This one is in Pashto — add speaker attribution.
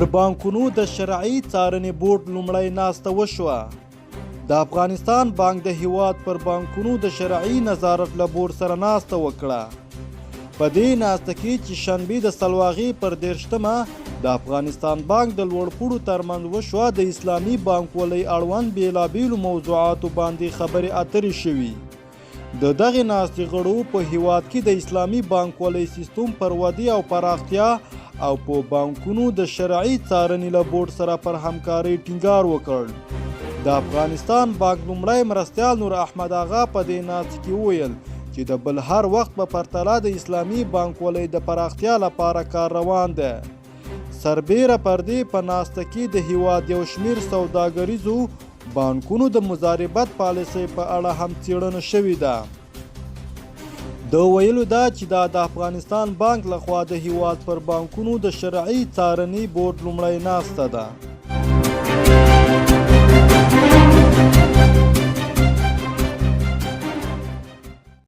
Speaker 1: پر بانکونو د شرعي څارنې بورډ لومړی ناسته وشوه. د افغانستان بانک د هیواد پر بانکونو د شرعي نظارت له بورډ سره ناسته وکړه. په دې ناسته کې چې شنبې د سلواغې پر 30مه د افغانستان بانک د لوړپوړو ترمنځ وشوه، د اسلامي بانکوالۍ اړوند بېلابېلو موضوعاتو باندې خبرې اترې شوي. د دغې ناستې غړو په هیواد کې د اسلامي بانکوالۍ سیستم پر ودې او پراختیا او په بانکونو د شرعي څارنې له بورډ سره پر همکارۍ ټینګار وکړ. د افغانستان بانک لومړی مرستیال نور احمد آغا په دې ناستې کې وویل چې د بل هر وخت په پرتله د اسلامي بانکوالۍ د پراختیا لپاره کار روان دی. سربیره پر دې په ناسته کې د هیواد یو شمېر سوداګریزو بانکونو د مضاربت پالیسۍ په اړه هم څېړنه شوې ده. د ویلو ده چې دا د افغانستان بانک لخوا د هیواد پر بانکونو د شرعي څارنې بورډ لومړی ناسته ده.